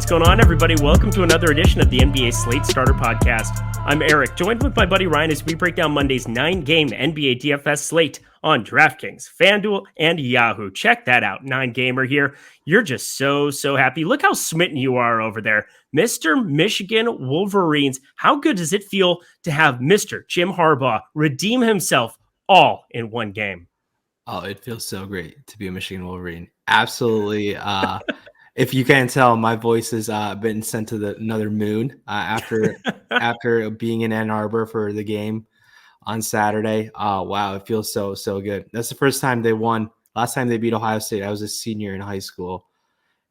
What's going on, everybody? Welcome to another edition of the NBA Slate Starter podcast. I'm Eric, joined with my buddy Ryan as we break down Monday's 9-game NBA DFS slate on DraftKings, FanDuel, and Yahoo. Check that out, 9-gamer here. You're just so happy. Look how smitten you are over there. Mr. Michigan Wolverines. How good does it feel to have Mr. Jim Harbaugh redeem himself all in one game? Oh, it feels so great to be a Michigan Wolverine. Absolutely. If you can't tell, my voice has been sent to another moon after being in Ann Arbor for the game on Saturday. Wow, it feels so good. That's the first time they won. Last time they beat Ohio State, I was a senior in high school.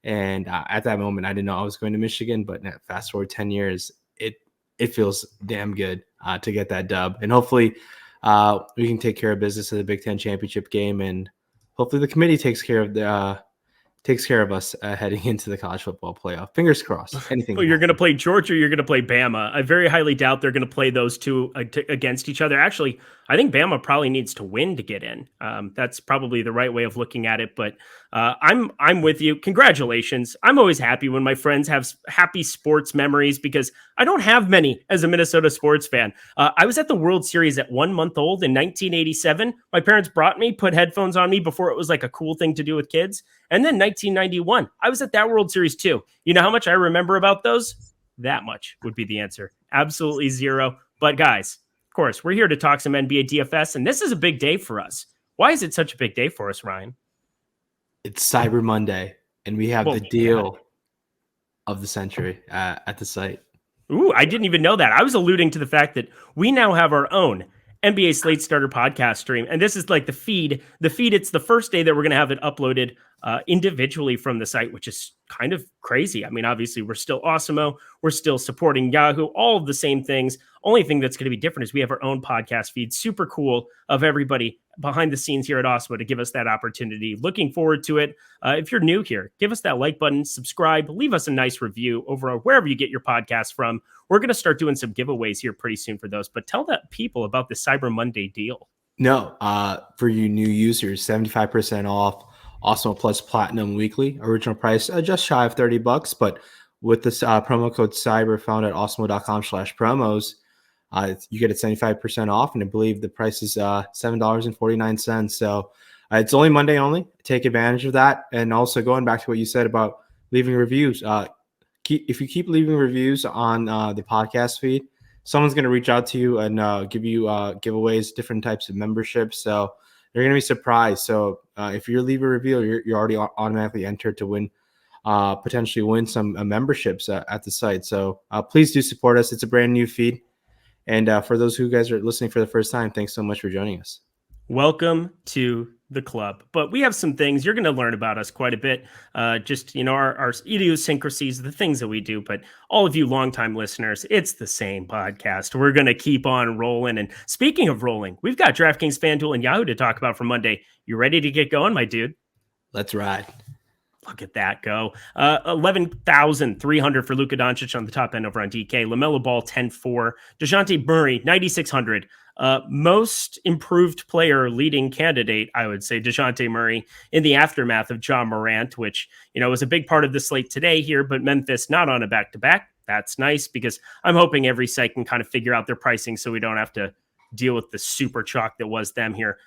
And at that moment, I didn't know I was going to Michigan. But fast forward 10 years, it feels damn good to get that dub. And hopefully we can take care of business at the Big Ten championship game. And hopefully the committee takes care of us heading into the college football playoff. Fingers crossed. Anything. Well, you're going to play Georgia or you're going to play Bama. I very highly doubt they're going to play those two against each other. Actually, I think Bama probably needs to win to get in. That's probably the right way of looking at it. But I'm with you. Congratulations. I'm always happy when my friends have happy sports memories because I don't have many as a Minnesota sports fan. I was at the World Series at 1 month old in 1987. My parents brought me, put headphones on me before it was like a cool thing to do with kids. And then 1991, I was at that World Series too. You know how much I remember about those? That much would be the answer. Absolutely zero. But guys, of course, we're here to talk some NBA DFS, and this is a big day for us. Why is it such a big day for us, Ryan? It's Cyber Monday, and we have the deal of the century at the site. Ooh, I didn't even know that. I was alluding to the fact that we now have our own NBA Slate Starter podcast stream. And this is like the feed. It's the first day that we're going to have it uploaded individually from the site, which is kind of crazy. I mean, obviously, we're still Awesemo. We're still supporting Yahoo, all of the same things. Only thing that's going to be different is we have our own podcast feed. Super cool of everybody behind the scenes here at Awesemo to give us that opportunity. Looking forward to it. If you're new here, give us that like button, subscribe, leave us a nice review over wherever you get your podcast from. We're going to start doing some giveaways here pretty soon for those, but tell that people about the Cyber Monday deal. No, for you new users, 75% off Awesemo Plus Platinum Weekly. Original price just shy of $30, but with this promo code CYBER found at awesemo.com/promos, you get it 75% off, and I believe the price is $7.49. So it's only Monday only. Take advantage of that. And also going back to what you said about leaving reviews, if you keep leaving reviews on the podcast feed, someone's going to reach out to you and give you giveaways, different types of memberships. So you're going to be surprised. So if you leave a review, you're already automatically entered to win, potentially win some memberships at the site. So please do support us. It's a brand new feed. And for those who guys are listening for the first time, thanks so much for joining us. Welcome to the club. But we have some things you're going to learn about us quite a bit. Just, our idiosyncrasies, the things that we do. But all of you longtime listeners, it's the same podcast. We're going to keep on rolling. And speaking of rolling, we've got DraftKings, FanDuel, and Yahoo to talk about for Monday. You ready to get going, my dude? Let's ride. Look at that go. 11,300 for Luka Doncic on the top end over on DK. LaMelo Ball, 10-4. DeJounte Murray, 9,600. Most improved player leading candidate, I would say, DeJounte Murray in the aftermath of Ja Morant, which, was a big part of the slate today here, but Memphis not on a back-to-back. That's nice because I'm hoping every site can kind of figure out their pricing so we don't have to deal with the super chalk that was them here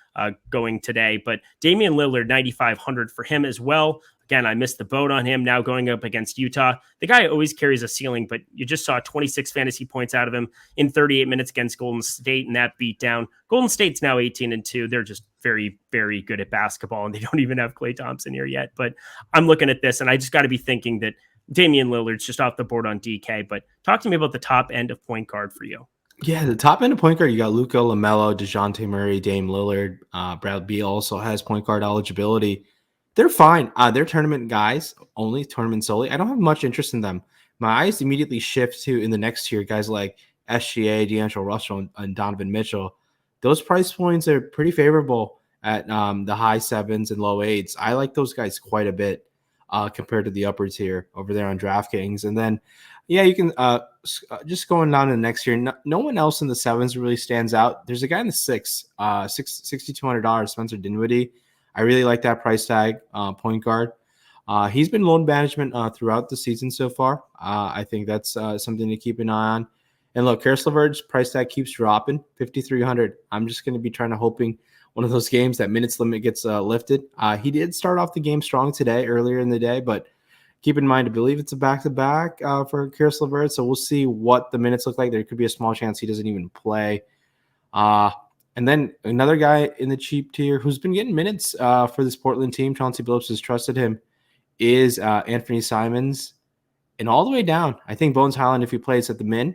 going today. But Damian Lillard, 9,500 for him as well. Again, I missed the boat on him now going up against Utah. The guy always carries a ceiling, but you just saw 26 fantasy points out of him in 38 minutes against Golden State and that beat down. Golden State's now 18-2. They're just very, very good at basketball, and they don't even have Klay Thompson here yet. But I'm looking at this, and I just got to be thinking that Damian Lillard's just off the board on DK. But talk to me about the top end of point guard for you. Yeah, the top end of point guard, you got Luka, LaMelo, DeJounte Murray, Dame Lillard. Brad Beal also has point guard eligibility. They're fine. They're tournament guys, only tournament solely. I don't have much interest in them. My eyes immediately shift to, in the next tier, guys like SGA, D'Angelo Russell, and Donovan Mitchell. Those price points are pretty favorable at the high 7s and low 8s. I like those guys quite a bit compared to the upper tier over there on DraftKings. And then, yeah, you can just going down to the next year. No one else in the 7s really stands out. There's a guy in the 6, $6,200, Spencer Dinwiddie. I really like that price tag, point guard. He's been load management throughout the season so far. I think that's something to keep an eye on. And look, Karis LeVert's price tag keeps dropping, 5,300. I'm just going to be hoping one of those games that minutes limit gets lifted. He did start off the game strong today, earlier in the day, but keep in mind, I believe it's a back-to-back for Karis LeVert, so we'll see what the minutes look like. There could be a small chance he doesn't even play. And then another guy in the cheap tier who's been getting minutes for this Portland team, Chauncey Billups has trusted him, is Anthony Simons. And all the way down, I think Bones Highland, if he plays at the min,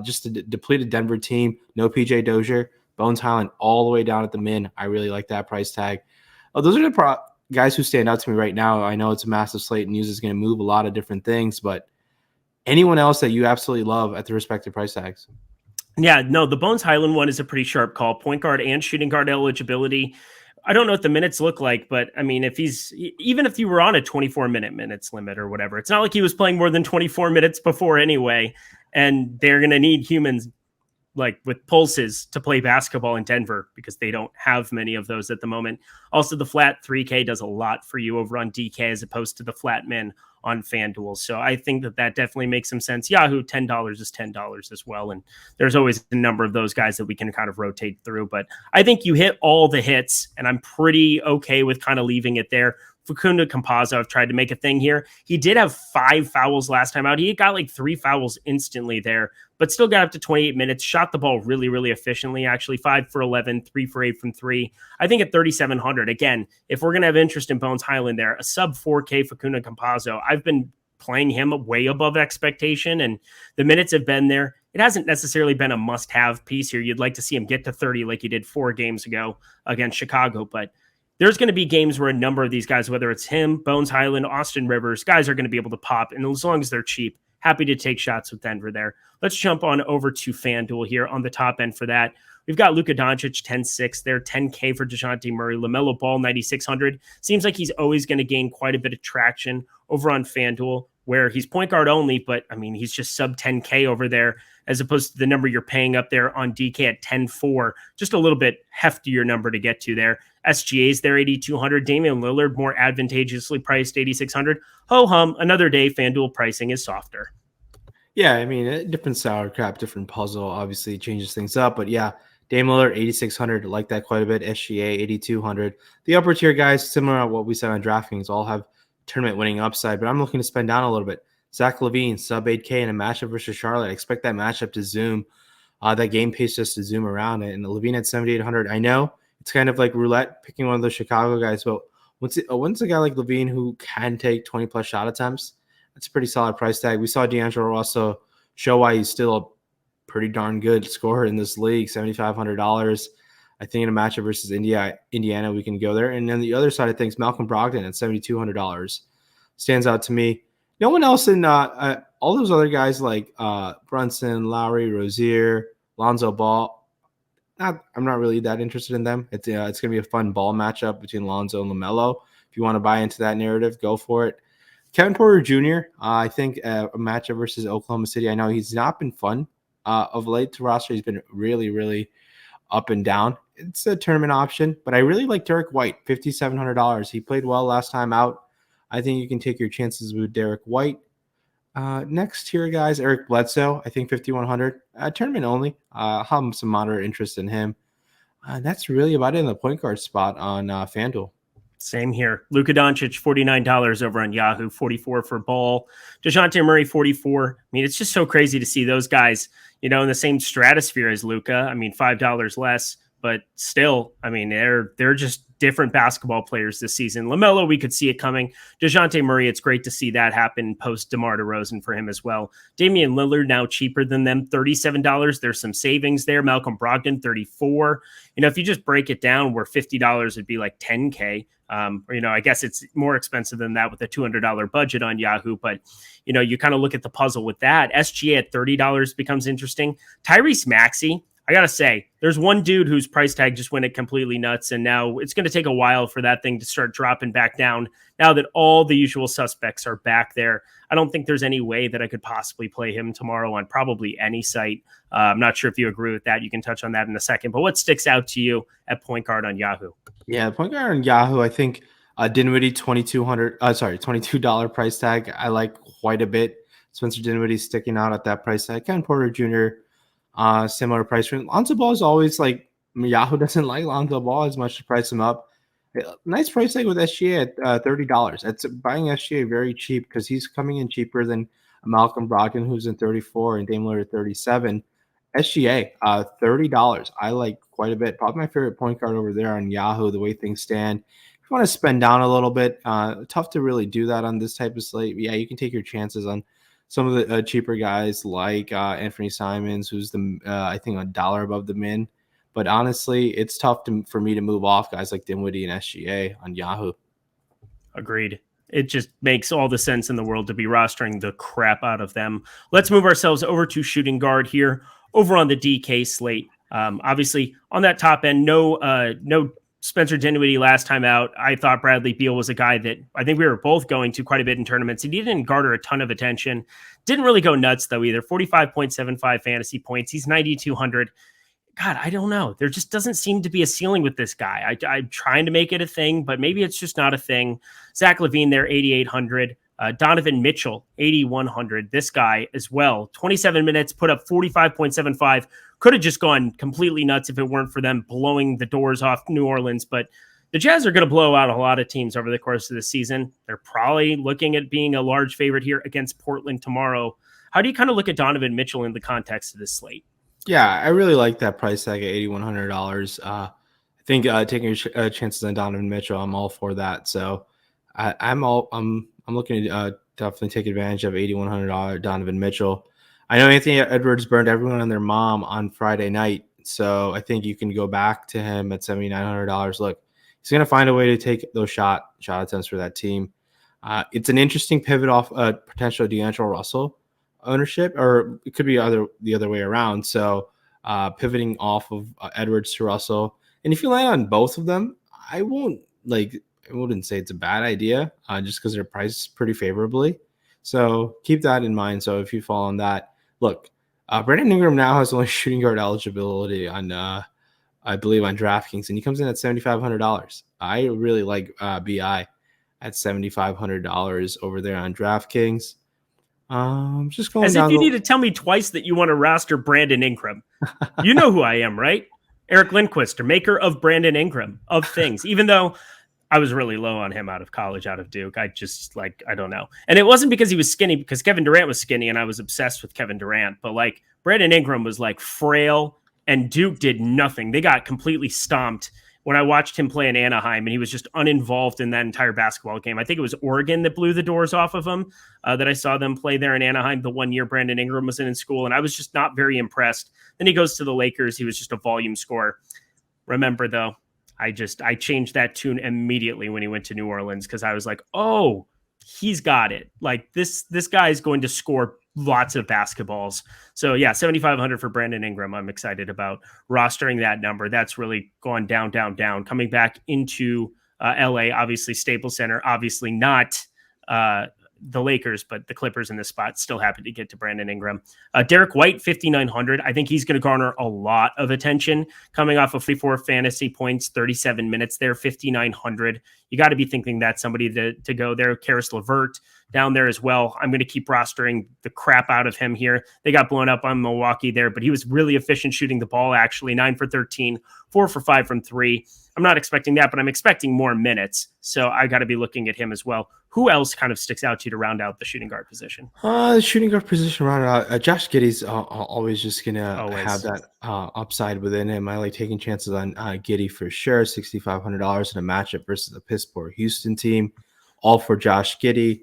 just a depleted Denver team, no PJ Dozier, Bones Highland all the way down at the min. I really like that price tag. Those are the guys who stand out to me right now. I know it's a massive slate and news is going to move a lot of different things, but anyone else that you absolutely love at the respective price tags? Yeah, no, the Bones Highland one is a pretty sharp call. Point guard and shooting guard eligibility. I don't know what the minutes look like, but I mean, even if you were on a 24-minute minutes limit or whatever, it's not like he was playing more than 24 minutes before anyway. And they're going to need humans like with pulses to play basketball in Denver because they don't have many of those at the moment. Also, the flat 3K does a lot for you over on DK as opposed to the flat min on FanDuel. So I think that definitely makes some sense. Yahoo, $10 is $10 as well. And there's always a number of those guys that we can kind of rotate through. But I think you hit all the hits, and I'm pretty okay with kind of leaving it there. Facundo Campazzo, I've tried to make a thing here. He did have 5 fouls last time out. He got like 3 fouls instantly there, but still got up to 28 minutes, shot the ball really, really efficiently, actually 5 for 11, 3 for 8 from 3. I think at 3,700, again, if we're going to have interest in Bones Highland there, a sub 4K Facundo Campazzo, I've been playing him way above expectation, and the minutes have been there. It hasn't necessarily been a must-have piece here. You'd like to see him get to 30 like he did 4 games ago against Chicago, but there's going to be games where a number of these guys, whether it's him, Bones Highland, Austin Rivers, guys are going to be able to pop. And as long as they're cheap, happy to take shots with Denver there. Let's jump on over to FanDuel here on the top end for that. We've got Luka Doncic, 10-6 there, 10K for DeJounte Murray, LaMelo Ball, 9,600. Seems like he's always going to gain quite a bit of traction over on FanDuel, where he's point guard only, but I mean, he's just sub 10K over there, as opposed to the number you're paying up there on DK at 10-4, just a little bit heftier number to get to there. SGA's there, 8,200. Damian Lillard, more advantageously priced, 8,600. Ho-hum, another day, FanDuel pricing is softer. Yeah, I mean, a different sour crap, different puzzle, obviously changes things up, but yeah, Dame Lillard, 8,600, like that quite a bit. SGA, 8,200. The upper tier guys, similar to what we said on DraftKings, all have tournament winning upside, but I'm looking to spend down a little bit. Zach LaVine, sub 8K in a matchup versus Charlotte. I expect that matchup to zoom, that game pace just to zoom around. And LaVine at 7,800. I know it's kind of like roulette picking one of those Chicago guys, but once a guy like LaVine who can take 20 plus shot attempts, that's a pretty solid price tag. We saw D'Angelo Russell show why he's still a pretty darn good scorer in this league, $7,500. I think in a matchup versus Indiana, we can go there. And then the other side of things, Malcolm Brogdon at $7,200 stands out to me. No one else in all those other guys like Brunson, Lowry, Rozier, Lonzo Ball. I'm not really that interested in them. It's going to be a fun ball matchup between Lonzo and LaMelo. If you want to buy into that narrative, go for it. Kevin Porter Jr., I think a matchup versus Oklahoma City. I know he's not been fun of late to roster. He's been really, really up and down. It's a tournament option, but I really like Derek White, $5,700. He played well last time out. I think you can take your chances with Derek White. Next tier, guys, Eric Bledsoe, I think 5,100. Tournament only. Have some moderate interest in him. That's really about it in the point guard spot on FanDuel. Same here. Luka Doncic, $49 over on Yahoo, 44 for Ball. DeJounte Murray, 44. I mean, it's just so crazy to see those guys, in the same stratosphere as Luka. I mean, $5 less, but still, I mean, they're just different basketball players this season. LaMelo, we could see it coming. DeJounte Murray, it's great to see that happen post DeMar DeRozan for him as well. Damian Lillard, now cheaper than them, $37. There's some savings there. Malcolm Brogdon, $34. If you just break it down, where $50 would be like $10K. I guess it's more expensive than that with a $200 budget on Yahoo, but you kind of look at the puzzle with that. SGA at $30 becomes interesting. Tyrese Maxey, I gotta say, there's one dude whose price tag just went it completely nuts, and now it's going to take a while for that thing to start dropping back down now that all the usual suspects are back there. I don't think there's any way that I could possibly play him tomorrow on probably any site. I'm not sure if you agree with that. You can touch on that in a second, but what sticks out to you at point guard on Yahoo? Yeah, point guard on Yahoo, I think Dinwiddie, $22 price tag. I like quite a bit. Spencer Dinwiddie sticking out at that price tag. Ken Porter Jr., similar price range. Lonzo Ball is always like, Yahoo doesn't like Lonzo Ball as much to price him up. Nice price tag with SGA at $30. That's buying SGA very cheap because he's coming in cheaper than Malcolm Brogdon, who's in 34, and Dame Lillard at 37. SGA, $30. I like quite a bit. Probably my favorite point guard over there on Yahoo, the way things stand. If you want to spend down a little bit, tough to really do that on this type of slate. Yeah, you can take your chances on some of the cheaper guys like Anthony Simons, who's I think $1 above the min. But honestly, it's tough for me to move off guys like Dinwiddie and SGA on Yahoo. Agreed. It just makes all the sense in the world to be rostering the crap out of them. Let's move ourselves over to shooting guard here over on the DK slate. Obviously, on that top end, no Spencer Dinwiddie last time out. I thought Bradley Beal was a guy that I think we were both going to quite a bit in tournaments. He didn't garner a ton of attention. Didn't really go nuts, though, either. 45.75 fantasy points. He's 9,200. God, I don't know. There just doesn't seem to be a ceiling with this guy. I'm trying to make it a thing, but maybe it's just not a thing. Zach LaVine there, 8,800. Donovan Mitchell, 8,100. This guy as well. 27 minutes, put up 45.75. Could have just gone completely nuts if it weren't for them blowing the doors off New Orleans. But the Jazz are going to blow out a lot of teams over the course of the season. They're probably looking at being a large favorite here against Portland tomorrow. How do you kind of look at Donovan Mitchell in the context of this slate? Yeah, I really like that price tag at $8,100. I think taking chances on Donovan Mitchell, I'm all for that. So I'm looking to definitely take advantage of $8,100 Donovan Mitchell. I know Anthony Edwards burned everyone and their mom on Friday night, so I think you can go back to him at $7,900. Look, he's going to find a way to take those shot attempts for that team. It's an interesting pivot off potential D'Angelo Russell ownership, or it could be the other way around. So pivoting off of Edwards to Russell, and if you land on both of them, I wouldn't say it's a bad idea, just because they're priced pretty favorably. So keep that in mind. So if you fall on that, look, Brandon Ingram now has only shooting guard eligibility on, I believe, on DraftKings, and he comes in at $7,500. I really like BI at $7,500 over there on DraftKings. Just going as if you need to tell me twice that you want to roster Brandon Ingram. You know who I am, right? Eric Lindquist, maker of Brandon Ingram of things, even though I was really low on him out of college, out of Duke. I just I don't know. And it wasn't because he was skinny, because Kevin Durant was skinny and I was obsessed with Kevin Durant. But Brandon Ingram was frail, and Duke did nothing. They got completely stomped when I watched him play in Anaheim, and he was just uninvolved in that entire basketball game. I think it was Oregon that blew the doors off of him, that I saw them play there in Anaheim the 1 year Brandon Ingram was in school, and I was just not very impressed. Then he goes to the Lakers. He was just a volume scorer. Remember, though, I changed that tune immediately when he went to New Orleans, because I was like, oh, he's got it. This guy is going to score lots of basketballs. So yeah, 7,500 for Brandon Ingram. I'm excited about rostering that number. That's really gone down. Coming back into LA, obviously Staples Center, obviously not the Lakers, but the Clippers in this spot. Still happy to get to Brandon Ingram. Derek White, 5,900. I think he's going to garner a lot of attention coming off of 44 fantasy points, 37 minutes there, 5,900. You got to be thinking that's somebody to go there. Karis LeVert down there as well. I'm going to keep rostering the crap out of him here. They got blown up on Milwaukee there, but he was really efficient shooting the ball, actually. 9 for 13, 4 for 5 from 3. I'm not expecting that, but I'm expecting more minutes. So I got to be looking at him as well. Who else kind of sticks out to you to round out the shooting guard position? The shooting guard position rounded out. Josh Giddey's always just going to have that upside within him. I like taking chances on Giddey for sure. $6,500 in a matchup versus the piss poor Houston team. All for Josh Giddey.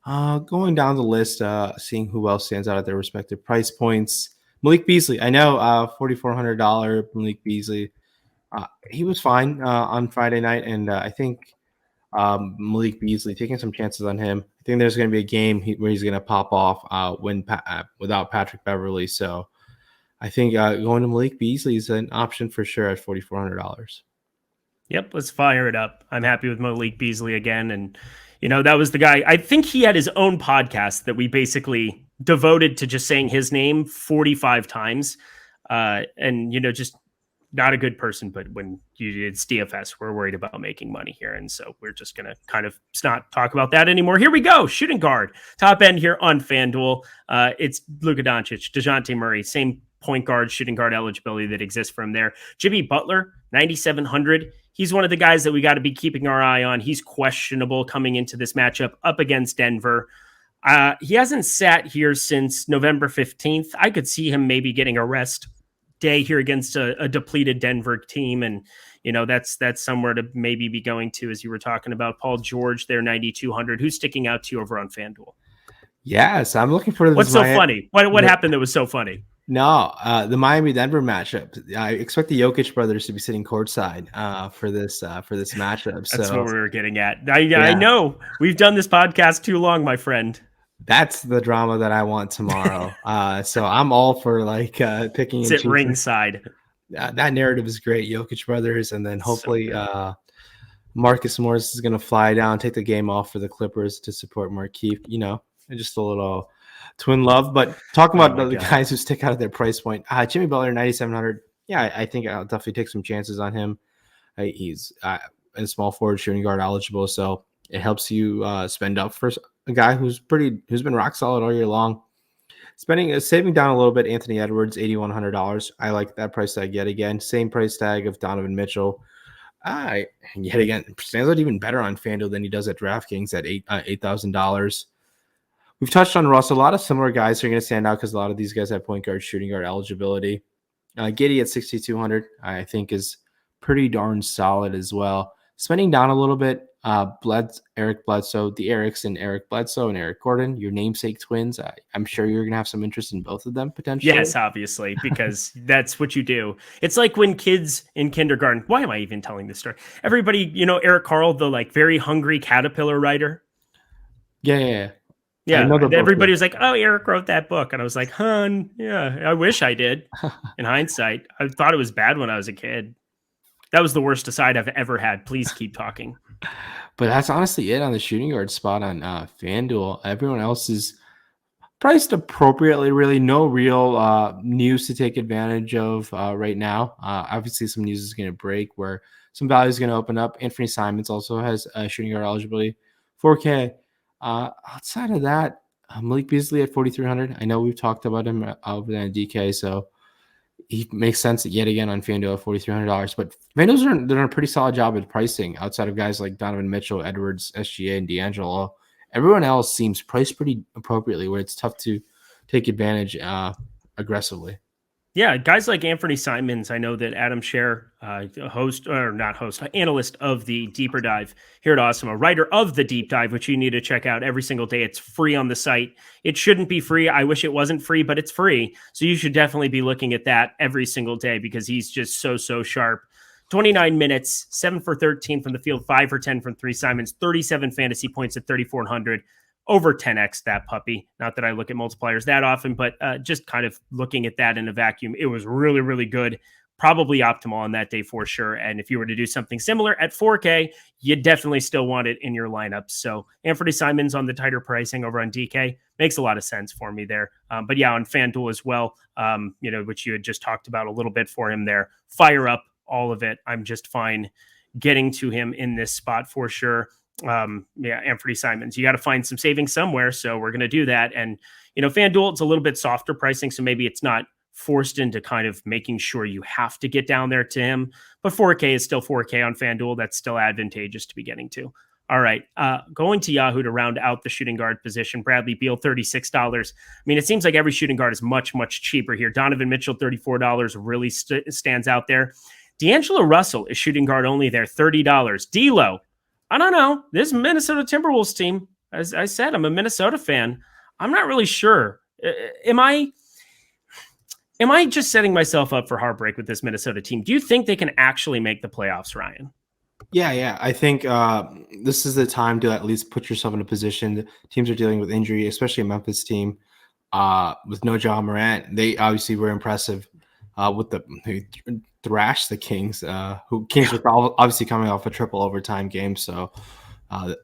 Going down the list, seeing who else stands out at their respective price points. Malik Beasley. I know $4,400 Malik Beasley. He was fine on Friday night, and I think Malik Beasley, taking some chances on him. I think there's going to be a game where he's going to pop off without Patrick Beverley. So I think going to Malik Beasley is an option for sure at $4,400. Yep, let's fire it up. I'm happy with Malik Beasley again. And, that was the guy. I think he had his own podcast that we basically devoted to just saying his name 45 times. And, just not a good person, but when it's DFS, we're worried about making money here. And so we're just going to kind of not talk about that anymore. Here we go. Shooting guard, top end here on FanDuel. It's Luka Doncic, DeJounte Murray, same point guard, shooting guard eligibility that exists from there. Jimmy Butler, 9,700. He's one of the guys that we got to be keeping our eye on. He's questionable coming into this matchup up against Denver. He hasn't sat here since November 15th. I could see him maybe getting a rest day here against a depleted Denver team. And, that's somewhere to maybe be going to, as you were talking about. Paul George, there, 9,200. Who's sticking out to you over on FanDuel? Yes, I'm looking for this. What's so funny? What happened that was so funny? No, the Miami-Denver matchup. I expect the Jokic brothers to be sitting courtside for this matchup. That's what we were getting at. I know we've done this podcast too long, my friend. That's the drama that I want tomorrow. So I'm all for picking. Sit ringside. That narrative is great. Jokic brothers, and then hopefully Marcus Morris is going to fly down, take the game off for the Clippers to support Markieff. Just a little twin love. But talking about the guys who stick out at their price point, Jimmy Butler, 9,700. Yeah, I think I'll definitely take some chances on him. He's a small forward, shooting guard eligible, so it helps you spend up for a guy who's been rock solid all year long. Saving down a little bit. Anthony Edwards, $8,100. I like that price tag yet again. Same price tag of Donovan Mitchell. Yet again, stands out even better on FanDuel than he does at DraftKings at $8,000. We've touched on Russ. A lot of similar guys are going to stand out because a lot of these guys have point guard, shooting guard eligibility. Giddey at 6,200, I think, is pretty darn solid as well. Spending down a little bit, Eric Bledsoe, the Erics, and Eric Bledsoe and Eric Gordon, your namesake twins. I'm sure you're going to have some interest in both of them potentially. Yes, obviously, because that's what you do. It's like when kids in kindergarten, why am I even telling this story? Everybody, Eric Carle, the very hungry caterpillar writer. Yeah. Everybody was like, oh, Eric wrote that book. And I was like, yeah, I wish I did. In hindsight, I thought it was bad when I was a kid. That was the worst aside I've ever had. Please keep talking. But that's honestly it on the shooting guard spot on FanDuel. Everyone else is priced appropriately. Really, no real news to take advantage of right now. Obviously, some news is going to break where some value is going to open up. Anthony Simons also has shooting guard eligibility, 4K. Outside of that, Malik Beasley at 4,300. I know we've talked about him over there in DK, so he makes sense yet again on FanDuel at $4,300. But FanDuel's done a pretty solid job at pricing outside of guys like Donovan Mitchell, Edwards, SGA, and D'Angelo. Everyone else seems priced pretty appropriately where it's tough to take advantage aggressively. Yeah, guys like Anthony Simons. I know that Adam Scher, analyst of the Deeper Dive here at Awesemo, writer of the Deep Dive, which you need to check out every single day. It's free on the site. It shouldn't be free. I wish it wasn't free, but it's free. So you should definitely be looking at that every single day because he's just so sharp. 29 minutes, 7 for 13 from the field, 5 for 10 from three. Simons, 37 fantasy points at 3,400. Over 10x that puppy. Not that I look at multipliers that often, but just kind of looking at that in a vacuum, it was really, really good. Probably optimal on that day for sure. And if you were to do something similar at 4K, you definitely still want it in your lineup. So Anthony Simons on the tighter pricing over on DK makes a lot of sense for me there. But yeah, on FanDuel as well, which you had just talked about a little bit for him there. Fire up all of it. I'm just fine getting to him in this spot for sure. Anthony Simons, you got to find some savings somewhere. So we're going to do that. And, FanDuel, it's a little bit softer pricing. So maybe it's not forced into kind of making sure you have to get down there to him, but 4K is still 4K on FanDuel. That's still advantageous to be getting to. All right. Going to Yahoo to round out the shooting guard position. Bradley Beal, $36. I mean, it seems like every shooting guard is much, much cheaper here. Donovan Mitchell, $34 really stands out there. D'Angelo Russell is shooting guard only there, $30. D'Lo, I don't know. This Minnesota Timberwolves team, as I said, I'm a Minnesota fan. I'm not really sure. Am I just setting myself up for heartbreak with this Minnesota team? Do you think they can actually make the playoffs, Ryan? Yeah. I think this is the time to at least put yourself in a position. The teams are dealing with injury, especially a Memphis team with no Ja Morant. They obviously were impressive who thrashed the Kings. Kings were obviously coming off a triple overtime game, so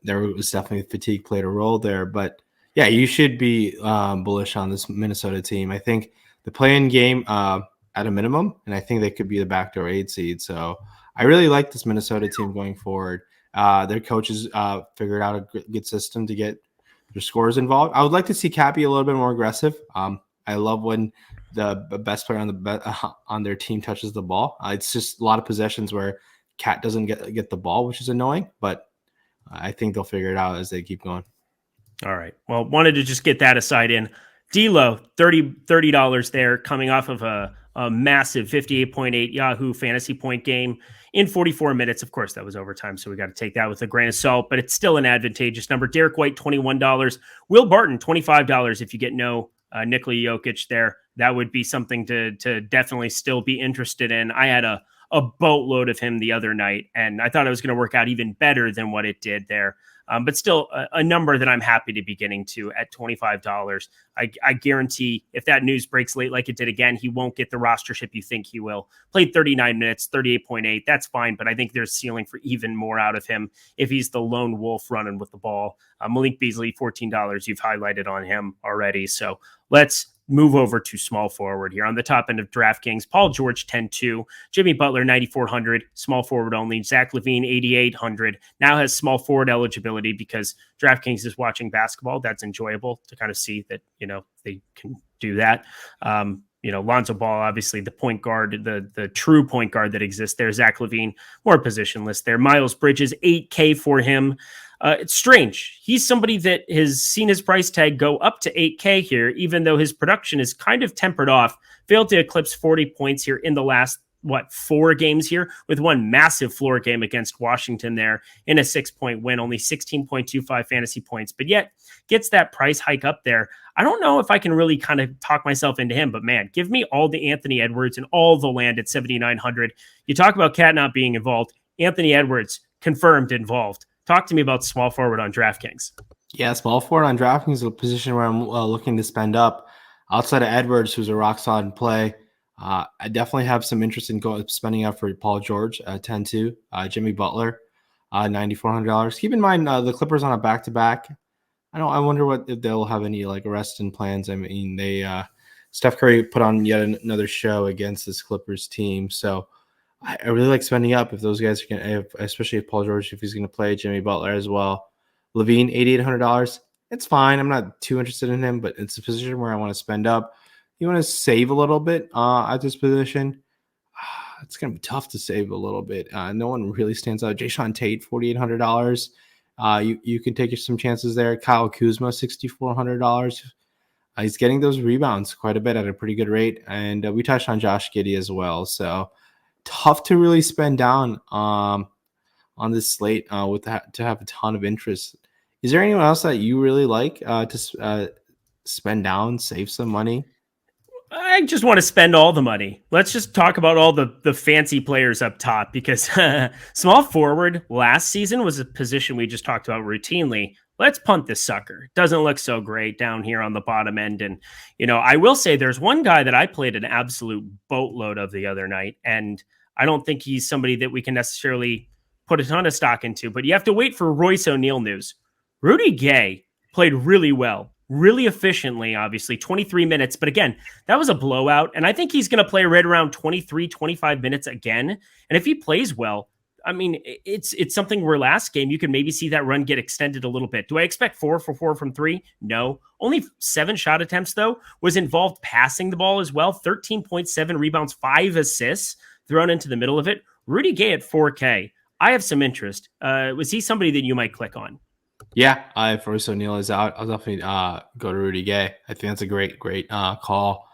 there was definitely fatigue played a role there. But yeah, you should be bullish on this Minnesota team. I think the play-in game, I at a minimum, and I think they could be the backdoor 8 seed. So I really like this Minnesota team going forward. Their coaches figured out a good system to get their scorers involved. I would like to see Cat be a little bit more aggressive. I love when the best player on their team touches the ball. It's just a lot of possessions where Cat doesn't get the ball, which is annoying, but I think they'll figure it out as they keep going. All right. Well, wanted to just get that aside in. D'Lo, $30 there, coming off of a massive 58.8 Yahoo fantasy point game in 44 minutes. Of course, that was overtime, so we got to take that with a grain of salt, but it's still an advantageous number. Derek White, $21. Will Barton, $25 if you get no Nikola Jokic there. That would be something to definitely still be interested in. I had a boatload of him the other night, and I thought it was going to work out even better than what it did there. But still a number that I'm happy to be getting to at $25. I guarantee if that news breaks late like it did again, he won't get the rostership you think he will. Played 39 minutes, 38.8. That's fine, but I think there's ceiling for even more out of him if he's the lone wolf running with the ball. Malik Beasley, $14. You've highlighted on him already. So let's move over to small forward here on the top end of DraftKings. Paul George, 10-2. Jimmy Butler, 9,400. Small forward only. Zach LaVine, 8,800. Now has small forward eligibility because DraftKings is watching basketball. That's enjoyable to kind of see that, they can do that. Lonzo Ball, obviously the point guard, the true point guard that exists there. Zach LaVine, more positionless there. Miles Bridges, $8K for him. It's strange. He's somebody that has seen his price tag go up to $8K here, even though his production is kind of tempered off. Failed to eclipse 40 points here in the last, 4 games here, with one massive floor game against Washington there in a 6-point win, only 16.25 fantasy points, but yet gets that price hike up there. I don't know if I can really kind of talk myself into him, but man, give me all the Anthony Edwards and all the land at 7,900. You talk about Cat not being involved. Anthony Edwards confirmed involved. Talk to me about small forward on DraftKings. Yeah, small forward on DraftKings is a position where I'm looking to spend up. Outside of Edwards, who's a rock solid play, I definitely have some interest in spending up for Paul George, 10-2. Jimmy Butler, $9,400. Keep in mind the Clippers on a back-to-back. I wonder if they'll have any rest and plans. I mean, they Steph Curry put on yet another show against this Clippers team, so I really like spending up if those guys are going to, especially if Paul George, if he's going to play Jimmy Butler as well. LaVine, $8,800. It's fine. I'm not too interested in him, but it's a position where I want to spend up. You want to save a little bit at this position. It's going to be tough to save a little bit. No one really stands out. Jayshawn Tate, $4,800. You can take some chances there. Kyle Kuzma, $6,400. He's getting those rebounds quite a bit at a pretty good rate. And we touched on Josh Giddey as well. So tough to really spend down on this slate to have a ton of interest. Is there anyone else that you really like to spend down, save some money? I just want to spend all the money. Let's just talk about all the fancy players up top, because small forward last season was a position we just talked about routinely. Let's punt this sucker. Doesn't look so great down here on the bottom end. And, I will say there's one guy that I played an absolute boatload of the other night, and I don't think he's somebody that we can necessarily put a ton of stock into, but you have to wait for Royce O'Neal news. Rudy Gay played really well, really efficiently, obviously, 23 minutes. But again, that was a blowout, and I think he's going to play right around 23, 25 minutes again. And if he plays well, I mean, it's something where last game you could maybe see that run get extended a little bit. Do I expect 4 for 4 from 3? No. Only 7 shot attempts, though, was involved passing the ball as well. 13.7 rebounds, 5 assists thrown into the middle of it. Rudy Gay at 4K. I have some interest. Was he somebody that you might click on? Yeah, if Royce O'Neal is out, I'll definitely go to Rudy Gay. I think that's a great call.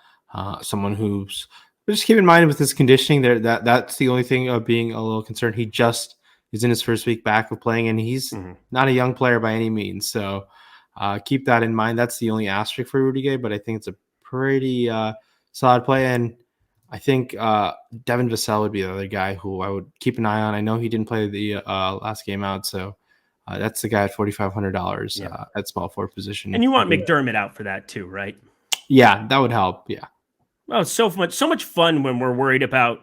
Someone who's, just keep in mind with his conditioning there, that's the only thing of being a little concerned. He just is in his first week back of playing, and he's not a young player by any means. So keep that in mind. That's the only asterisk for Rudy Gay, but I think it's a pretty solid play. And I think Devin Vassell would be the other guy who I would keep an eye on. I know he didn't play the last game out, so that's the guy at $4,500 at small forward position. And you want McDermott out for that too, right? Yeah, that would help. Yeah. Oh, so much fun when we're worried about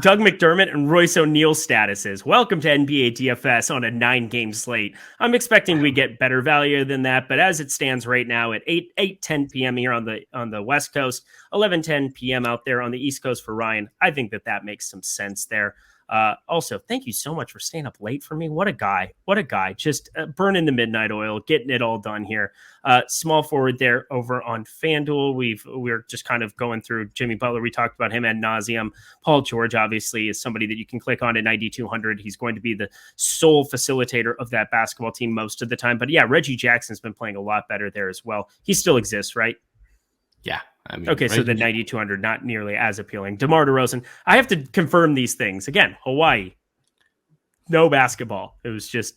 Doug McDermott and Royce O'Neal statuses. Welcome to NBA DFS on a 9-game slate. I'm expecting we get better value than that, but as it stands right now at 10 p.m. here on the West Coast, 11:10 p.m. out there on the East Coast for Ryan, I think that makes some sense there. Also, thank you so much for staying up late for me. What a guy. Just burning the midnight oil, getting it all done here. Small forward there over on FanDuel. We're just kind of going through Jimmy Butler. We talked about him ad nauseum. Paul George obviously is somebody that you can click on at 9,200. He's going to be the sole facilitator of that basketball team most of the time. But yeah, Reggie Jackson's been playing a lot better there as well. He still exists, right? Yeah. I mean, okay, so the 9,200, not nearly as appealing. DeMar DeRozan, I have to confirm these things. Again, Hawaii, no basketball. It was just,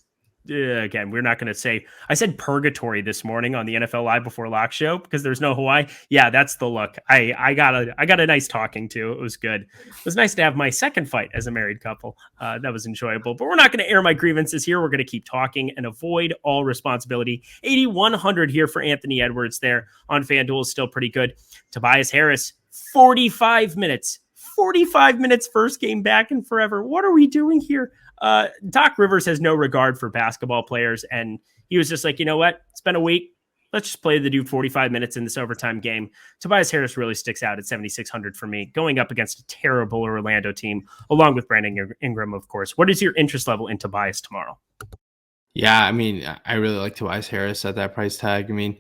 again, we're not going to say, I said purgatory this morning on the NFL Live Before Lock show because there's no Hawaii. Yeah, that's the look. I got a nice talking to. It was good. It was nice to have my second fight as a married couple. That was enjoyable. But we're not going to air my grievances here. We're going to keep talking and avoid all responsibility. 8,100 here for Anthony Edwards there on FanDuel is still pretty good. Tobias Harris, 45 minutes. 45 minutes first game back in forever. What are we doing here? Doc Rivers has no regard for basketball players, and he was just like, you know what? It's been a week. Let's just play the dude 45 minutes in this overtime game. Tobias Harris really sticks out at 7,600 for me, going up against a terrible Orlando team, along with Brandon Ingram, of course. What is your interest level in Tobias tomorrow? Yeah, I mean, I really like Tobias Harris at that price tag. I mean,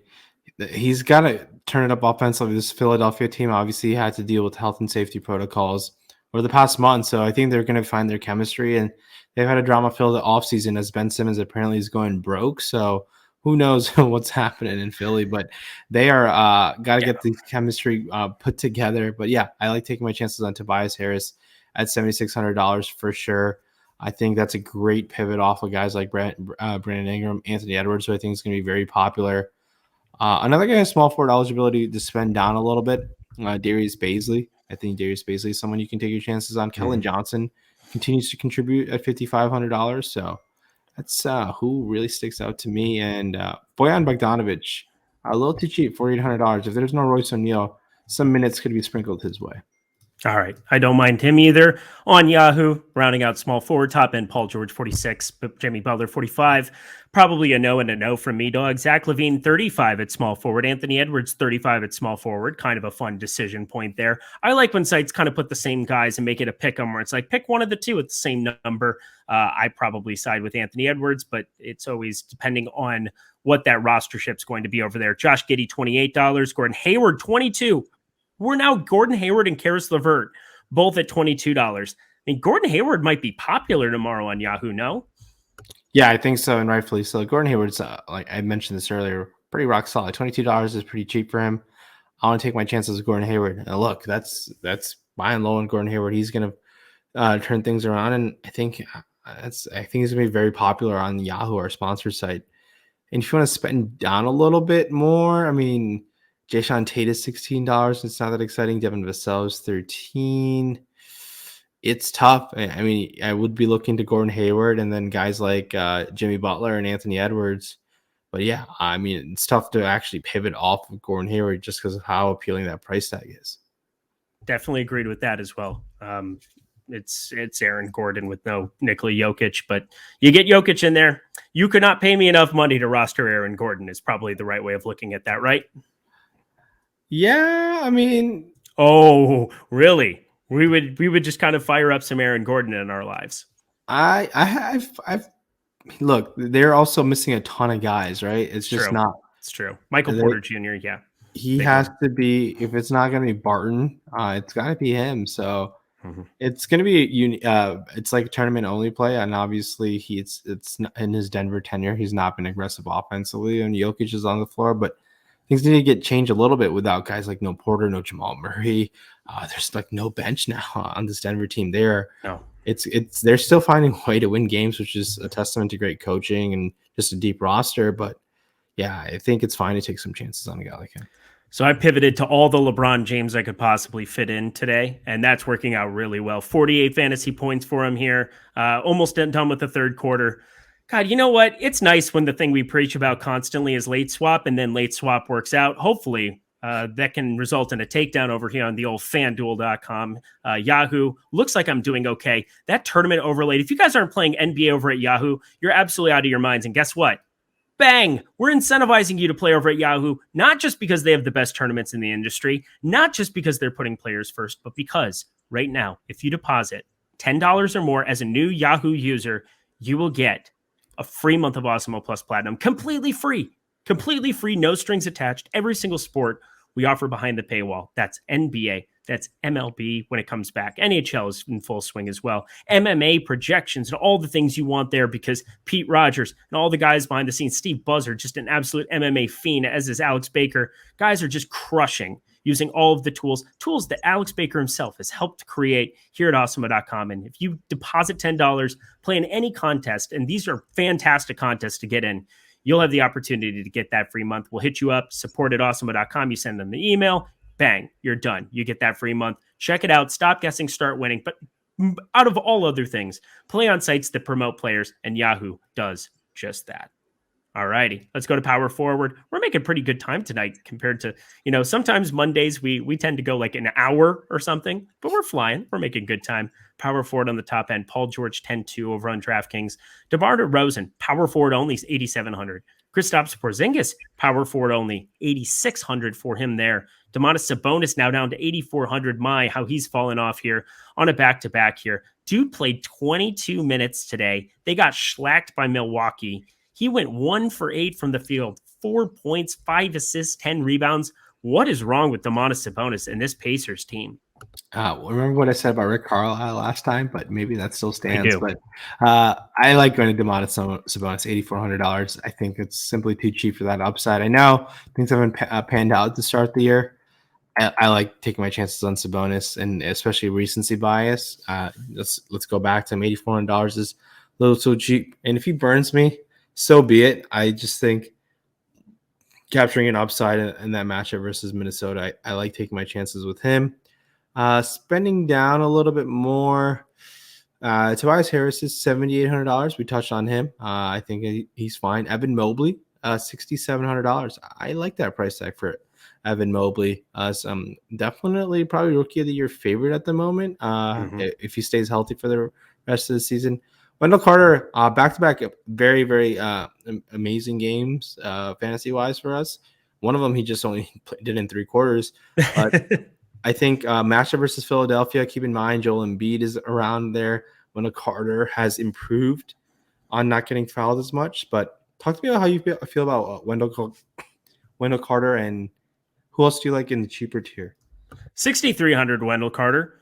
he's got to turn it up offensively. This Philadelphia team obviously had to deal with health and safety protocols over the past month, so I think they're going to find their chemistry, and they've had a drama-filled offseason as Ben Simmons apparently is going broke, so who knows what's happening in Philly, but they are got to get the chemistry put together. But yeah, I like taking my chances on Tobias Harris at $7,600 for sure. I think that's a great pivot off of guys like Brandon Ingram, Anthony Edwards, who I think is going to be very popular. Another guy with small forward eligibility to spend down a little bit, Darius Baisley. I think Darius Baisley is someone you can take your chances on. Kellen Johnson continues to contribute at $5,500. So that's who really sticks out to me. And Bojan Bogdanovic, a little too cheap, $4,800. If there's no Royce O'Neal, some minutes could be sprinkled his way. All right. I don't mind him either. On Yahoo, rounding out small forward, top end, Paul George, 46, Jimmy Butler, 45. Probably a no and a no from me, dog. Zach LaVine, 35 at small forward. Anthony Edwards, 35 at small forward. Kind of a fun decision point there. I like when sites kind of put the same guys and make it a pick 'em where it's like, pick one of the two at the same number. I probably side with Anthony Edwards, but it's always depending on what that roster ship's going to be over there. Josh Giddey, $28. Gordon Hayward, 22. We're now Gordon Hayward and Karis LeVert, both at $22. I mean, Gordon Hayward might be popular tomorrow on Yahoo, no? Yeah, I think so, and rightfully so. Gordon Hayward's, like I mentioned this earlier, pretty rock solid. $22 is pretty cheap for him. I want to take my chances with Gordon Hayward. And look, that's buying low on Gordon Hayward. He's going to turn things around, and I think he's going to be very popular on Yahoo, our sponsor site. And if you want to spend down a little bit more, I mean, Jason Tate is $16. It's not that exciting. Devin Vassell is $13. It's tough. I mean, I would be looking to Gordon Hayward and then guys like Jimmy Butler and Anthony Edwards. But yeah, I mean, it's tough to actually pivot off of Gordon Hayward just because of how appealing that price tag is. Definitely agreed with that as well. It's Aaron Gordon with no Nikola Jokic, but you get Jokic in there. You could not pay me enough money to roster Aaron Gordon is probably the right way of looking at that, right? Yeah, I mean, oh, really? We would just kind of fire up some Aaron Gordon in our lives. I've look, they're also missing a ton of guys, right? It's just not. It's true. Michael Porter Jr. Yeah, he has to be. If it's not going to be Barton, it's got to be him. So it's going to be it's like tournament only play, and obviously it's in his Denver tenure, he's not been aggressive offensively, and Jokic is on the floor, but things need to get changed a little bit without guys like no Porter, no Jamal Murray. There's like no bench now on this Denver team. They're still finding a way to win games, which is a testament to great coaching and just a deep roster. But yeah, I think it's fine to take some chances on a guy like him. So I pivoted to all the LeBron James I could possibly fit in today, and that's working out really well. 48 fantasy points for him here. Almost done with the third quarter. God, you know what? It's nice when the thing we preach about constantly is late swap, and then late swap works out. Hopefully, that can result in a takedown over here on the old FanDuel.com. Yahoo, looks like I'm doing okay. That tournament overlaid, if you guys aren't playing NBA over at Yahoo, you're absolutely out of your minds. And guess what? Bang! We're incentivizing you to play over at Yahoo, not just because they have the best tournaments in the industry, not just because they're putting players first, but because right now, if you deposit $10 or more as a new Yahoo user, you will get a free month of Awesemo Plus Platinum, completely free, no strings attached. Every single sport we offer behind the paywall. That's NBA, that's MLB when it comes back. NHL is in full swing as well. MMA projections and all the things you want there, because Pete Rogers and all the guys behind the scenes, Steve Buzzard, just an absolute MMA fiend, as is Alex Baker. Guys are just crushing using all of the tools that Alex Baker himself has helped create here at Awesemo.com. And if you deposit $10, play in any contest, and these are fantastic contests to get in, you'll have the opportunity to get that free month. We'll hit you up, support at Awesemo.com. You send them the email, bang, you're done. You get that free month. Check it out. Stop guessing, start winning. But out of all other things, play on sites that promote players, and Yahoo does just that. All righty, let's go to power forward. We're making pretty good time tonight compared to, sometimes Mondays we tend to go like an hour or something, but we're flying. We're making good time. Power forward on the top end. Paul George 10-2 over on DraftKings. DeMar DeRozan, power forward only, 8,700. Kristaps Porzingis, power forward only, 8,600 for him there. Domantas Sabonis now down to 8,400. How he's fallen off here on a back-to-back here. Dude played 22 minutes today. They got shellacked by Milwaukee. He went 1 for 8 from the field, 4 points, 5 assists, 10 rebounds. What is wrong with Domantas Sabonis and this Pacers team? Remember what I said about Rick Carlisle last time, but maybe that still stands. But I like going to Domantas Sabonis, $8,400. I think it's simply too cheap for that upside. I know things haven't panned out to start the year. I like taking my chances on Sabonis, and especially recency bias. Let's go back to him. $8,400 is a little too cheap. And if he burns me, so be it. I just think capturing an upside in that matchup versus Minnesota, I like taking my chances with him. Spending down a little bit more. Tobias Harris is $7,800. We touched on him. I think he's fine. Evan Mobley, $6,700. I like that price tag for Evan Mobley. Definitely probably rookie of the year favorite at the moment. If he stays healthy for the rest of the season. Wendell Carter, back-to-back, very, very amazing games, fantasy-wise for us. One of them he just only did in 3 quarters. But I think matchup versus Philadelphia, keep in mind Joel Embiid is around there. Wendell Carter has improved on not getting fouled as much. But talk to me about how you feel about Wendell Carter, and who else do you like in the cheaper tier? 6,300 Wendell Carter.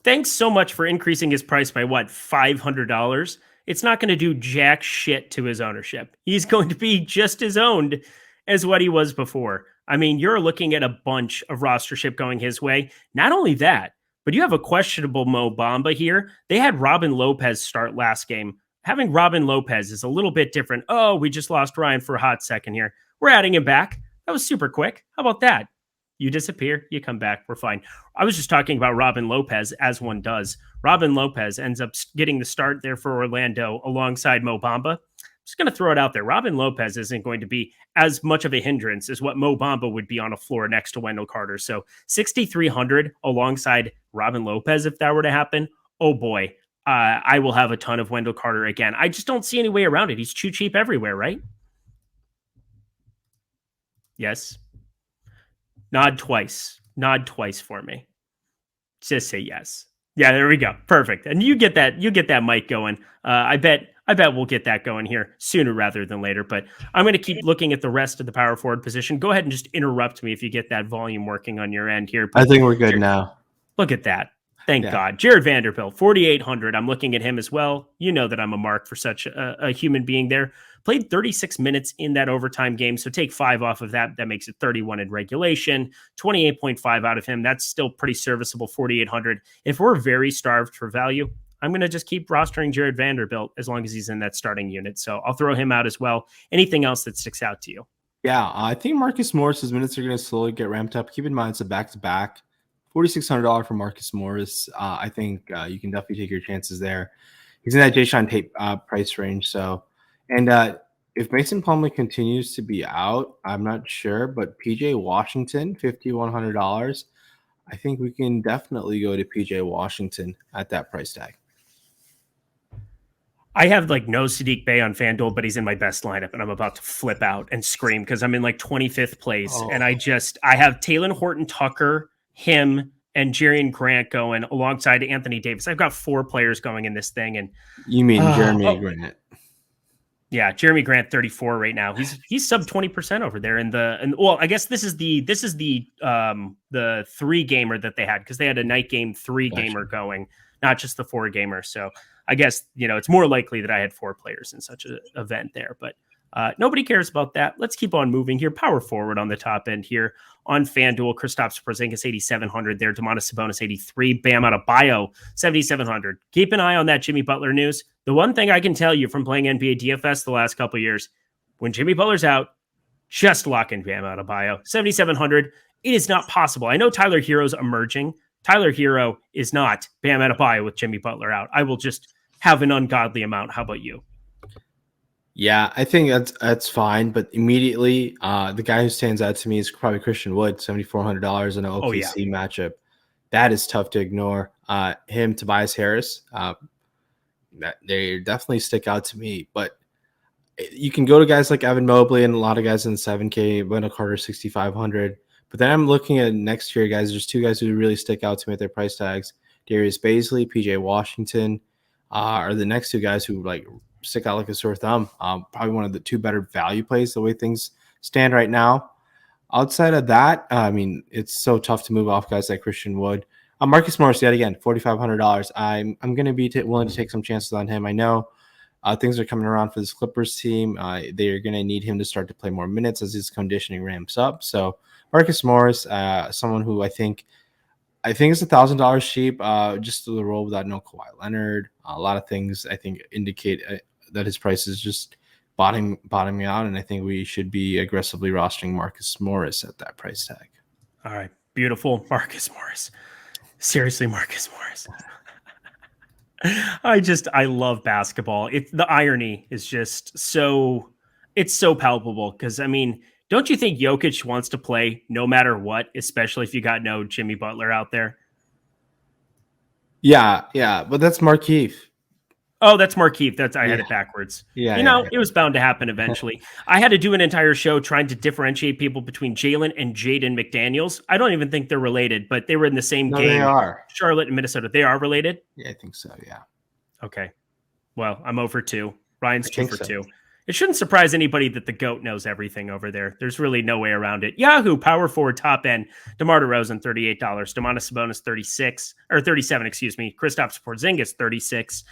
Thanks so much for increasing his price by $500. It's not going to do jack shit to his ownership. He's going to be just as owned as what he was before. I mean, you're looking at a bunch of rostership going his way. Not only that, but you have a questionable Mo Bamba here. They had Robin Lopez start last game. Having Robin Lopez is a little bit different. Oh, we just lost Ryan for a hot second here. We're adding him back. That was super quick. How about that? You disappear, you come back, we're fine. I was just talking about Robin Lopez, as one does. Robin Lopez ends up getting the start there for Orlando alongside Mo Bamba. I'm just going to throw it out there. Robin Lopez isn't going to be as much of a hindrance as what Mo Bamba would be on a floor next to Wendell Carter. So 6,300 alongside Robin Lopez, if that were to happen, oh boy, I will have a ton of Wendell Carter again. I just don't see any way around it. He's too cheap everywhere, right? Yes. Nod twice for me. Just say yes. Yeah, there we go. Perfect. And you get that mic going. I bet we'll get that going here sooner rather than later. But I'm going to keep looking at the rest of the power forward position. Go ahead and just interrupt me if you get that volume working on your end here. I think we're good now. Look at that. Thank God. Jared Vanderbilt, 4,800. I'm looking at him as well. You know that I'm a mark for such a human being there. Played 36 minutes in that overtime game, so take 5 off of that. That makes it 31 in regulation. 28.5 out of him. That's still pretty serviceable, 4,800. If we're very starved for value, I'm going to just keep rostering Jared Vanderbilt as long as he's in that starting unit. So I'll throw him out as well. Anything else that sticks out to you? Yeah, I think Marcus Morris's minutes are going to slowly get ramped up. Keep in mind it's a back-to-back. $4,600 for Marcus Morris. I think you can definitely take your chances there. He's in that Jay Sean Tate price range. So, and If Mason Plumlee continues to be out, I'm not sure, but PJ Washington, $5,100. I think we can definitely go to PJ Washington at that price tag. I have like no Sadiq Bey on FanDuel, but he's in my best lineup, and I'm about to flip out and scream because I'm in like 25th place, and I have Taylor Horton Tucker, him, and Jerian Grant going alongside Anthony Davis. I've got 4 players going in this thing, and you mean Jeremy Grant? Yeah, Jeremy Grant 34 right now. He's sub 20% over there well, I guess this is the 3-gamer that they had, because they had a night game 3-gamer going, not just the 4-gamer. So I guess, it's more likely that I had 4 players in such an event there, but nobody cares about that. Let's keep on moving here. Power forward on the top end here on FanDuel. Kristaps Porzingis 8,700 there. Domantas Sabonis 83. Bam Adebayo 7,700. Keep an eye on that Jimmy Butler news. The one thing I can tell you from playing NBA DFS the last couple of years, when Jimmy Butler's out, just lock in Bam Adebayo 7,700. It is not possible. I know Tyler Hero's emerging. Tyler Hero is not Bam Adebayo with Jimmy Butler out. I will just have an ungodly amount. How about you? Yeah, I think that's fine. But immediately, the guy who stands out to me is probably Christian Wood, $7,400 in an OKC matchup. That is tough to ignore. Him, Tobias Harris, they definitely stick out to me. But you can go to guys like Evan Mobley and a lot of guys in the 7K, Wendell Carter 6,500. But then I'm looking at next year, guys. There's 2 guys who really stick out to me at their price tags. Darius Baisley, PJ Washington are the next 2 guys who like stick out like a sore thumb. Probably one of the 2 better value plays the way things stand right now. Outside of that, I mean, it's so tough to move off guys like Christian Wood. Marcus Morris, yet again, $4,500. I'm going to be willing to take some chances on him. I know things are coming around for this Clippers team. They're going to need him to start to play more minutes as his conditioning ramps up. So Marcus Morris, someone who I think is $1,000 cheap, just to the role without no Kawhi Leonard. A lot of things I think indicate that his price is just bottoming out, and I think we should be aggressively rostering Marcus Morris at that price tag. All right, beautiful Marcus Morris. Seriously, Marcus Morris. I love basketball. The irony is just it's so palpable, because I mean, don't you think Jokic wants to play no matter what, especially if you got no Jimmy Butler out there? Yeah, but that's Markieff. Oh, that's Markieff. I had it backwards. Yeah, it was bound to happen eventually. I had to do an entire show trying to differentiate people between Jalen and Jaden McDaniels. I don't even think they're related, but they were in the same game. They are. Charlotte and Minnesota. They are related? Yeah, I think so, yeah. Okay. Well, I'm 0 for 2. Ryan's 2 for 2. It shouldn't surprise anybody that the GOAT knows everything over there. There's really no way around it. Yahoo, power forward, top end. DeMar DeRozan, $38. Domantas Sabonis, 37, excuse me. Kristaps Porzingis, 36.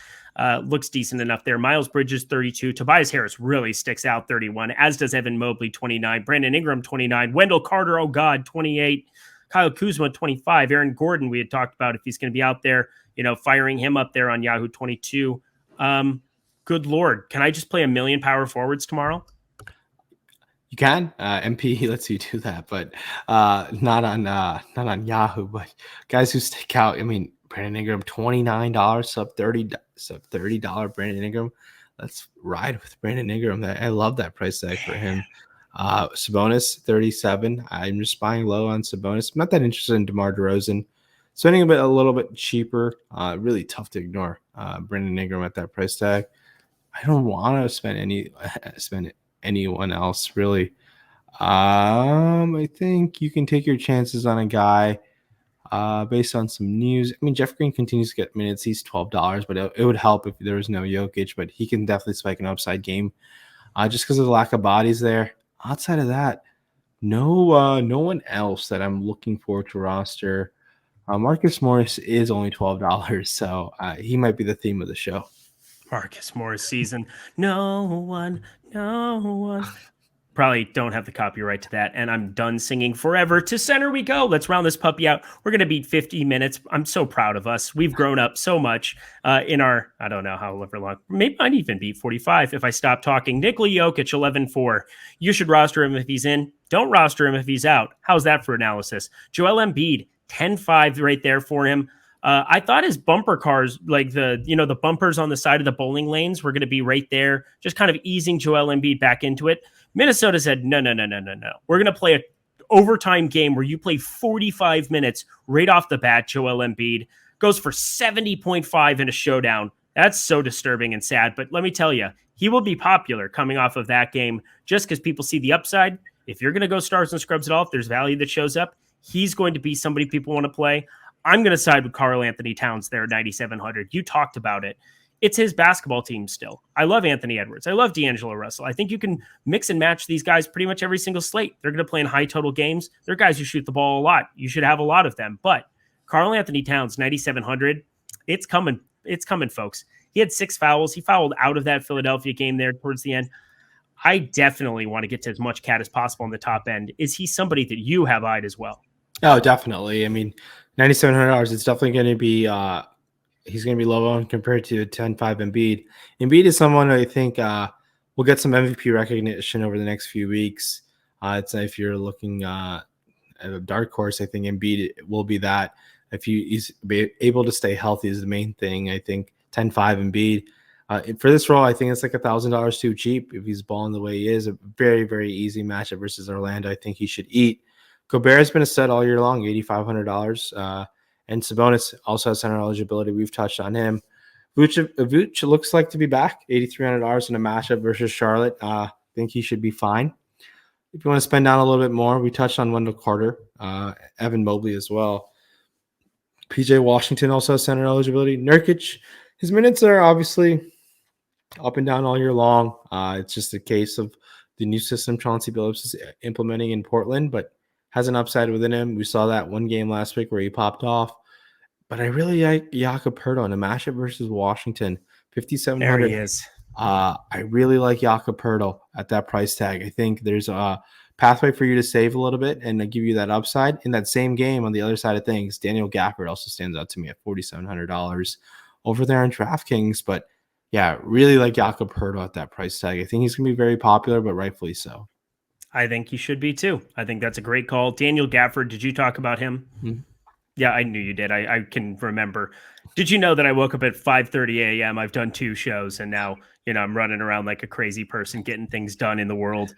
Looks decent enough there. Miles Bridges, 32. Tobias Harris really sticks out, 31. As does Evan Mobley, 29. Brandon Ingram, 29. Wendell Carter, 28. Kyle Kuzma, 25. Aaron Gordon, we had talked about if he's going to be out there, firing him up there on Yahoo, 22. Good Lord. Can I just play 1 million power forwards tomorrow? You can. MP lets you do that, but not on Yahoo. But guys who stick out, I mean, Brandon Ingram, $29, sub $30 Brandon Ingram. Let's ride with Brandon Ingram. I love that price tag for him. Sabonis, 37. I'm just buying low on Sabonis. I'm not that interested in DeMar DeRozan. Spending a little bit cheaper. Really tough to ignore Brandon Ingram at that price tag. I don't want to spend anyone else really. I think you can take your chances on a guy based on some news. I mean, Jeff Green continues to get minutes. He's $12, but it would help if there was no Jokic, but he can definitely spike an upside game just because of the lack of bodies there. Outside of that, no one else that I'm looking forward to roster. Marcus Morris is only $12, so he might be the theme of the show. Marcus Morris season. No one. Probably don't have the copyright to that. And I'm done singing forever. To center we go. Let's round this puppy out. We're going to beat 50 minutes. I'm so proud of us. We've grown up so much in our, I don't know however long, maybe might even beat 45 if I stop talking. Nikola Jokic, 11-4. You should roster him if he's in. Don't roster him if he's out. How's that for analysis? Joel Embiid, 10-5 right there for him. I thought his bumper cars, like the bumpers on the side of the bowling lanes, were going to be right there, just kind of easing Joel Embiid back into it. Minnesota said, no. We're going to play a overtime game where you play 45 minutes right off the bat. Joel Embiid goes for 70.5 in a showdown. That's so disturbing and sad. But let me tell you, he will be popular coming off of that game just because people see the upside. If you're going to go stars and scrubs at all, if there's value that shows up, he's going to be somebody people want to play. I'm going to side with Karl Anthony Towns there at 9,700. You talked about it. It's his basketball team still. I love Anthony Edwards. I love D'Angelo Russell. I think you can mix and match these guys pretty much every single slate. They're going to play in high total games. They're guys who shoot the ball a lot. You should have a lot of them. But Karl Anthony Towns, 9,700, it's coming. It's coming, folks. He had 6 fouls. He fouled out of that Philadelphia game there towards the end. I definitely want to get to as much cat as possible on the top end. Is he somebody that you have eyed as well? Oh, definitely. I mean, $9,700. It's definitely going to be. He's going to be low on compared to 10-5 Embiid. Embiid is someone I think will get some MVP recognition over the next few weeks. It's if you're looking at a dark horse, I think Embiid will be that. If he's able to stay healthy is the main thing. I think 10-5 Embiid. For this role, I think it's like $1,000 too cheap. If he's balling the way he is, a very, very easy matchup versus Orlando. I think he should eat. Gobert has been a stud all year long, $8,500. And Sabonis also has center eligibility. We've touched on him. Vooch looks like to be back, $8,300 in a matchup versus Charlotte. I think he should be fine. If you want to spend down a little bit more, we touched on Wendell Carter, Evan Mobley as well. PJ Washington also has center eligibility. Nurkic, his minutes are obviously up and down all year long. It's just a case of the new system Chauncey Billups is implementing in Portland, but has an upside within him. We saw that one game last week where he popped off. But I really like Jakob Poeltl in a matchup versus Washington, 5,700. There he is. I really like Jakob Poeltl at that price tag. I think there's a pathway for you to save a little bit and give you that upside. In that same game, on the other side of things, Daniel Gafford also stands out to me at $4,700 over there on DraftKings. But yeah, really like Jakob Poeltl at that price tag. I think he's going to be very popular, but rightfully so. I think he should be too. I think that's a great call. Daniel Gafford, did you talk about him? Mm-hmm. Yeah, I knew you did. I can remember. Did you know that I woke up at 5:30 a.m.? I've done 2 shows, and now, I'm running around like a crazy person getting things done in the world.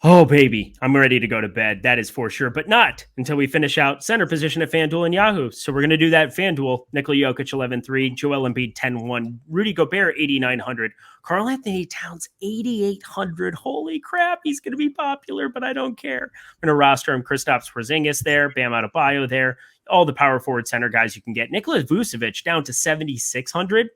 Oh, baby, I'm ready to go to bed. That is for sure, but not until we finish out center position at FanDuel and Yahoo. So we're going to do that at FanDuel. Nikola Jokic, 11.3. Joel Embiid, 10.1. Rudy Gobert, 8,900. Karl Anthony Towns, 8,800. Holy crap, he's going to be popular, but I don't care. I'm going to roster him. Kristaps Porzingis there. Bam Adebayo there. All the power forward center guys you can get. Nikola Vucevic down to 7,600.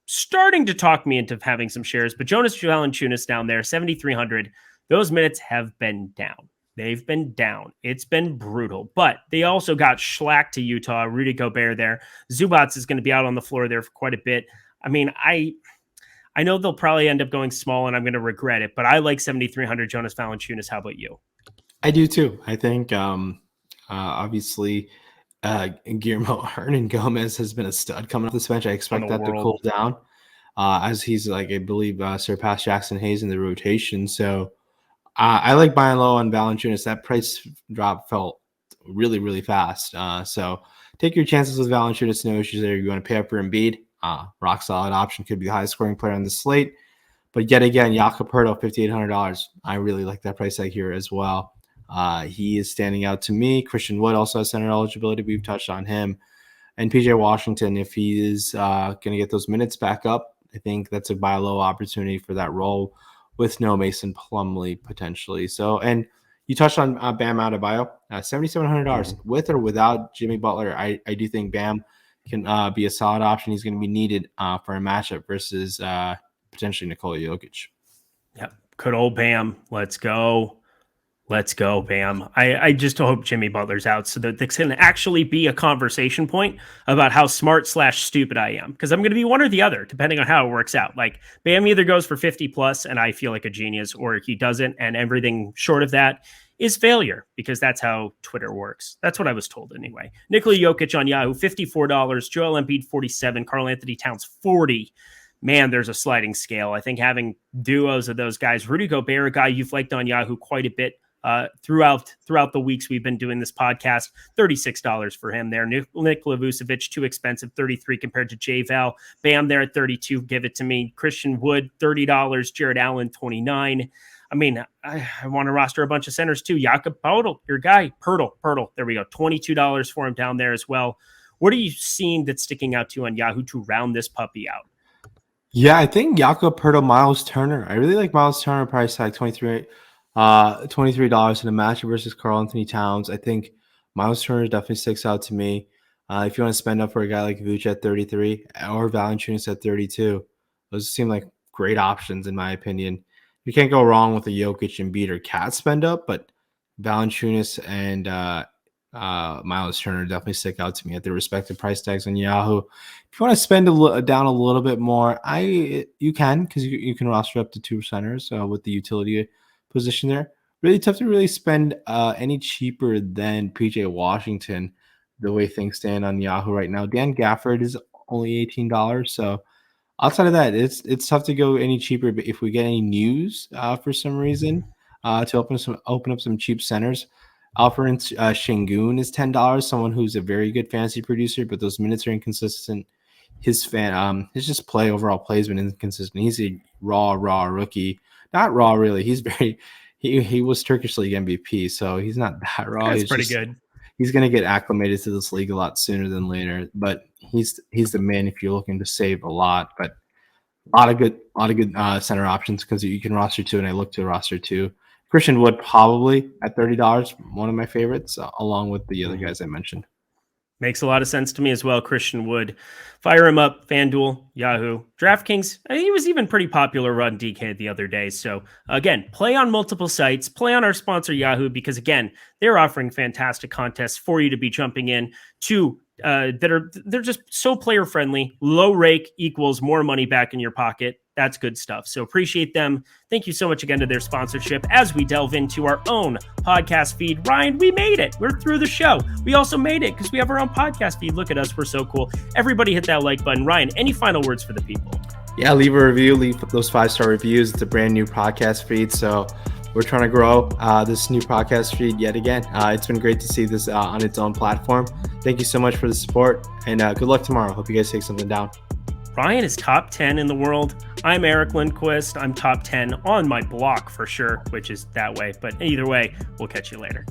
Starting to talk me into having some shares, but Jonas Valanciunas down there, 7,300. Those minutes have been down. They've been down. It's been brutal. But they also got schlacked to Utah. Rudy Gobert there. Zubats is going to be out on the floor there for quite a bit. I mean, I know they'll probably end up going small, and I'm going to regret it. But I like 7,300 Jonas Valanciunas. How about you? I do too. I think obviously Guillermo Hernan-Gomez has been a stud coming off this bench. I expect that to cool down as he's I believe surpassed Jackson Hayes in the rotation. So I like buying low on Valanciunas. That price drop felt really, really fast. So take your chances with Valanciunas. No issues there. You want to pay up for Embiid. Rock solid option. Could be the highest scoring player on the slate. But yet again, Jakob Poeltl, $5,800. I really like that price tag here as well. He is standing out to me. Christian Wood also has center eligibility. We've touched on him. And PJ Washington, if he is going to get those minutes back up, I think that's a buy low opportunity for that role with no Mason Plumlee potentially. So, and you touched on Bam Adebayo, $7,700 with or without Jimmy Butler. I do think Bam can be a solid option. He's going to be needed for a matchup versus potentially Nikola Jokic. Yep. Good old Bam. Let's go. Let's go, Bam. I just hope Jimmy Butler's out so that this can actually be a conversation point about how smart/stupid I am. Because I'm going to be one or the other, depending on how it works out. Like, Bam either goes for 50 plus and I feel like a genius, or he doesn't, and everything short of that is failure, because that's how Twitter works. That's what I was told anyway. Nikola Jokic on Yahoo, $54. Joel Embiid, $47. Karl Anthony Towns, $40. Man, there's a sliding scale. I think having duos of those guys, Rudy Gobert, a guy you've liked on Yahoo quite a bit, throughout the weeks we've been doing this podcast. $36 for him there. Nikola Vucevic, too expensive, 33 compared to J-Val. Bam there at 32, give it to me. Christian Wood, $30. Jared Allen, 29. I mean, I want to roster a bunch of centers too. Jakob Poeltl, your guy, Pirtle. There we go. $22 for him down there as well. What are you seeing that's sticking out to you on Yahoo to round this puppy out? Yeah, I think Jakob Poeltl, Miles Turner. I really like Miles Turner price tag, $23 in a matchup versus Karl Anthony Towns. I think Miles Turner definitely sticks out to me. If you want to spend up for a guy like Vuce at 33 or Valanciunas at 32, those seem like great options in my opinion. You can't go wrong with a Jokic and Embiid or Cat spend up, but Valanciunas and Miles Turner definitely stick out to me at their respective price tags on Yahoo. If you want to spend down a little bit more, you can, because you can roster up to 2 centers with the utility position there. Really tough to really spend any cheaper than PJ Washington the way things stand on Yahoo right now. Dan Gafford is only $18, so outside of that, it's tough to go any cheaper. But if we get any news for some reason to open up some cheap centers, Alperen Şengün is $10. Someone who's a very good fantasy producer, but those minutes are inconsistent. His just overall play has been inconsistent. He's a raw rookie. Not raw really. He's he was Turkish League MVP, so he's not that raw. That's pretty good. He's going to get acclimated to this league a lot sooner than later. But he's the man if you're looking to save a lot. But a lot of good center options because you can roster 2, and I look to roster 2. Christian Wood probably at $30, one of my favorites, along with the other guys I mentioned. Makes a lot of sense to me as well. Christian Wood. Fire him up. FanDuel, Yahoo, DraftKings. He was even pretty popular on DK the other day. So again, play on multiple sites, play on our sponsor Yahoo, because again, they're offering fantastic contests for you to be jumping in to they're just so player friendly. Low rake equals more money back in your pocket. That's good stuff. So appreciate them. Thank you so much again to their sponsorship as we delve into our own podcast feed. Ryan, we made it. We're through the show. We also made it because we have our own podcast feed. Look at us. We're so cool. Everybody hit that like button. Ryan, any final words for the people? Yeah, leave a review. Leave those 5-star reviews. It's a brand new podcast feed. So we're trying to grow this new podcast feed yet again. It's been great to see this on its own platform. Thank you so much for the support, and good luck tomorrow. Hope you guys take something down. Ryan is top 10 in the world. I'm Eric Lindquist. I'm top 10 on my block for sure, which is that way. But either way, we'll catch you later.